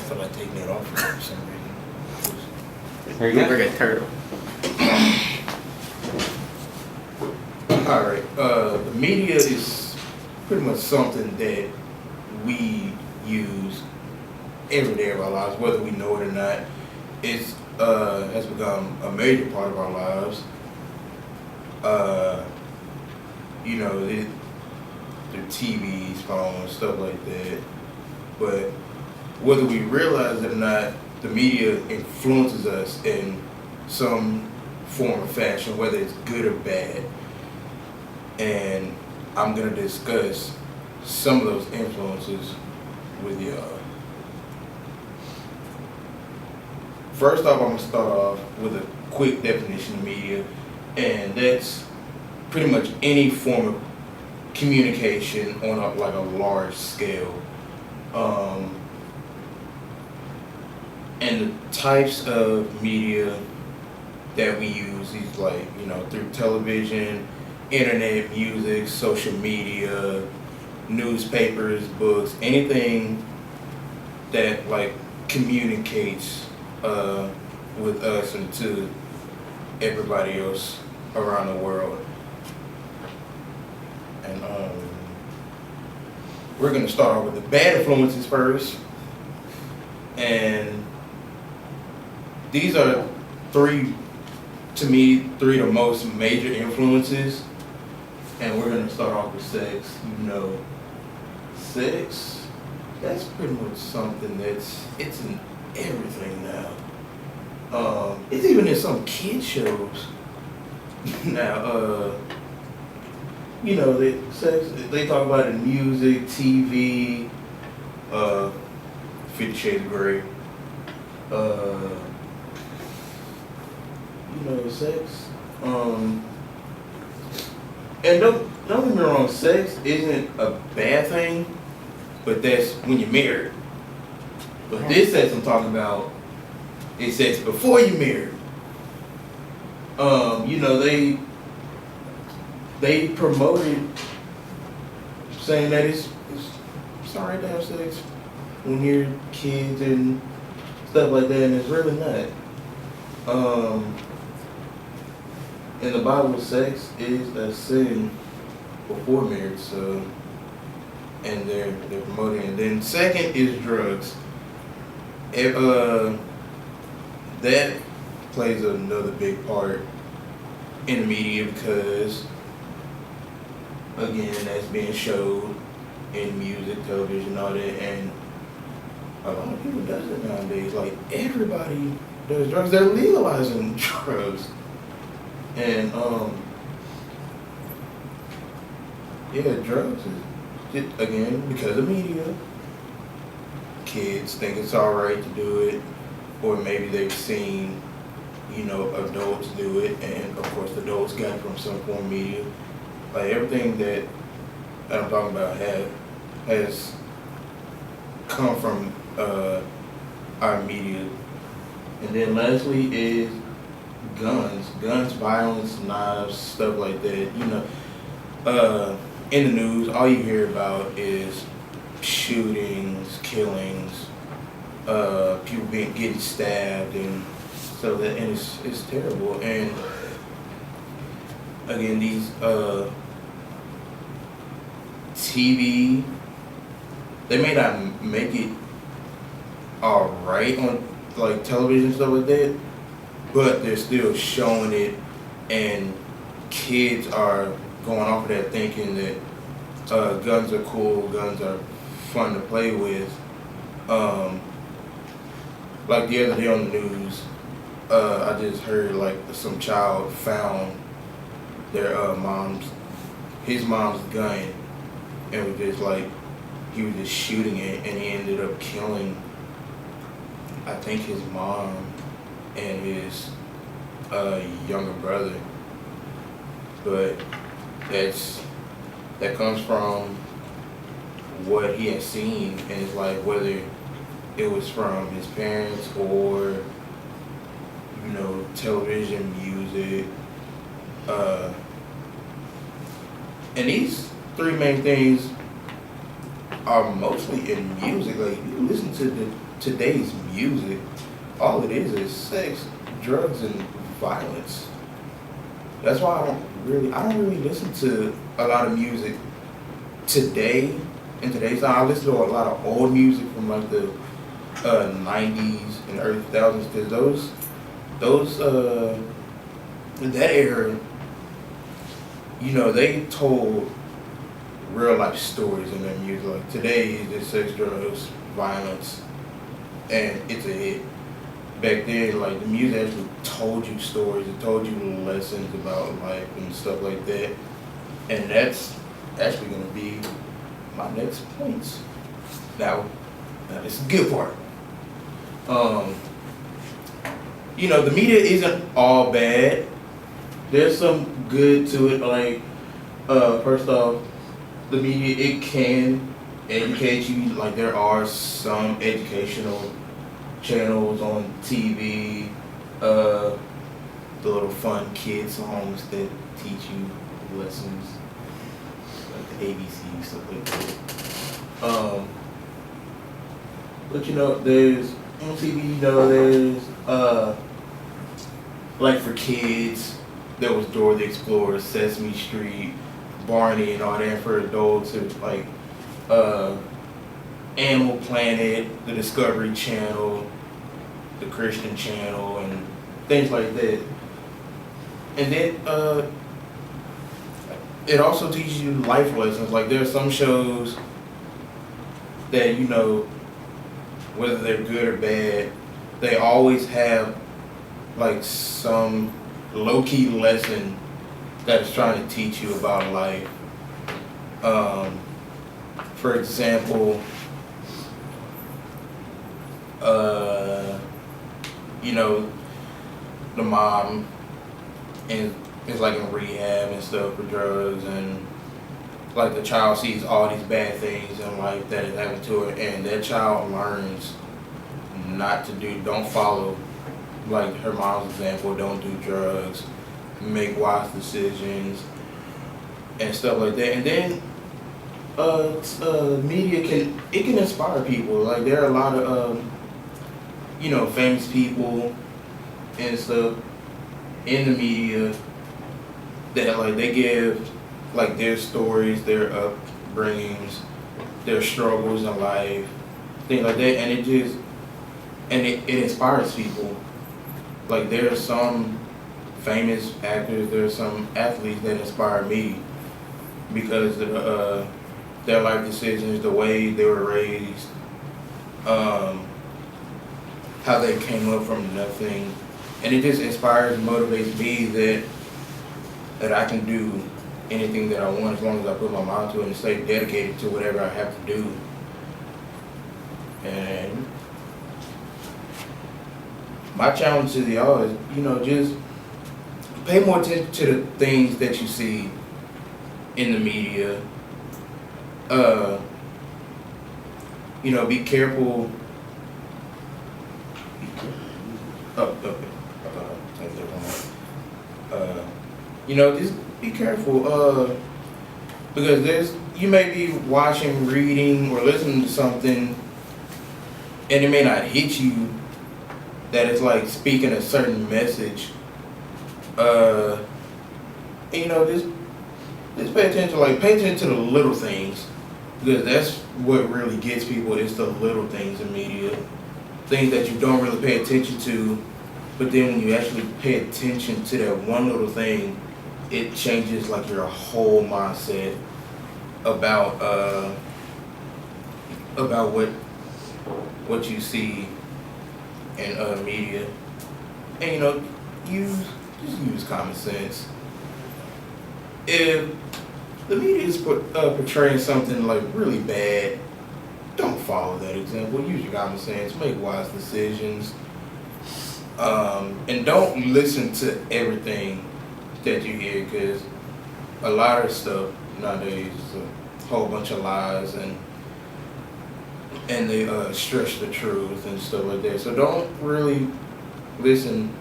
feel like taking it off for some reason. There you go. Look like a turtle. All right. The media is pretty much something that we use every day of our lives, whether we know it or not. It's has become a major part of our lives. You know, through TVs, phones, stuff like that. But whether we realize it or not, the media influences us in some form or fashion, whether it's good or bad. And I'm going to discuss some of those influences with y'all. First off, I'm going to start off with a quick definition of media, and that's pretty much any form of communication on a large scale. And the types of media that we use is through television, internet, music, social media, newspapers, books, anything that communicates with us and to everybody else around the world. And we're going to start off with the bad influences first. And these are three of the most major influences. And we're going to start off with sex. Sex, that's pretty much something it's in everything now. It's even in some kid shows now. They talk about it in music, TV, 50 Shades of Grey. Sex. And don't get me wrong, sex isn't a bad thing, but that's when you're married. But this sex I'm talking about is sex before you're married. They promoted saying that it's alright to have sex when you're kids and stuff like that, and it's really not. In the Bible, sex is a sin before marriage, so, and they're promoting it. And then second is drugs. That plays another big part in the media because, again, that's being showed in music, television, all that, and a lot of people does it nowadays. Everybody does drugs. They're legalizing drugs. And drugs is, again, because of media. Kids think it's alright to do it, or maybe they've seen, adults do it, and of course adults got it from some form of media. Everything that I'm talking about has come from our media. And then lastly is guns, violence, knives, stuff like that. In the news, all you hear about is shootings, killings, people getting stabbed, and so that, and it's terrible. And again, these TV, they may not make it all right on television and stuff like that, but they're still showing it, and kids are going off of that thinking that guns are cool, guns are fun to play with. The other day on the news, I just heard some child found their his mom's gun, and was just he was just shooting it, and he ended up killing, I think, his mom and his younger brother. But that comes from what he has seen, and it's whether it was from his parents or television, music, and these three main things are mostly in music. Like you listen to today's music, all it is sex, drugs, and violence. That's why I don't really listen to a lot of music today. In today's time, I listen to a lot of old music from like the 90s and early 2000s because those in that era, you know, they told real life stories in their music. Like today, it's just sex, drugs, violence, and it's a hit. Back then, like the music actually told you stories, it told you lessons about life and stuff like that. And that's actually gonna be my next points. Now this is the good part. You know, the media isn't all bad. There's some good to it. Like, first off, the media, it can educate you. Like there are some educational channels on TV, the little fun kid songs that teach you lessons, like the ABC, stuff like that. But you know, there's on TV, you know, there's like for kids, there was Dora the Explorer, Sesame Street, Barney, and all that. For adults, it was like Animal Planet, the Discovery Channel, the Christian Channel, and things like that. And then it also teaches you life lessons. Like there are some shows that, you know, whether they're good or bad, they always have like some low-key lesson that is trying to teach you about life. For example, you know, the mom is like in rehab and stuff for drugs, and like the child sees all these bad things in life that is happening to her, and that child learns not to don't follow like her mom's example, don't do drugs, make wise decisions and stuff like that. And then media can inspire people. Like there are a lot of you know, famous people and stuff in the media that like they give like their stories, their upbringings, their struggles in life, things like that, and it inspires people. Like there are some famous actors, there are some athletes that inspire me because of their life decisions, the way they were raised, how they came up from nothing, and it just inspires and motivates me that I can do anything that I want as long as I put my mind to it and stay dedicated to whatever I have to do. And my challenge to y'all is, you know, just pay more attention to the things that you see in the media. You know, be careful. You know, just be careful. Because you may be watching, reading, or listening to something, and it may not hit you that it's like speaking a certain message. And, you know, just pay attention. Like pay attention to the little things, because that's what really gets people. Is the little things in media, things that you don't really pay attention to, but then when you actually pay attention to that one little thing, it changes like your whole mindset about what you see in media. And you know, just use common sense. If the media is portraying something like really bad, don't follow that example. Use your common sense, make wise decisions, and don't listen to everything that you hear, because a lot of stuff nowadays is a whole bunch of lies, and they stretch the truth and stuff like that. So don't really listen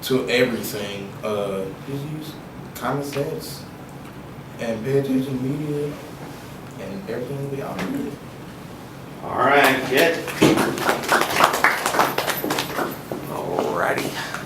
to everything. Just use common sense and pay attention to media, and everything will be all good. All right, good. Alrighty.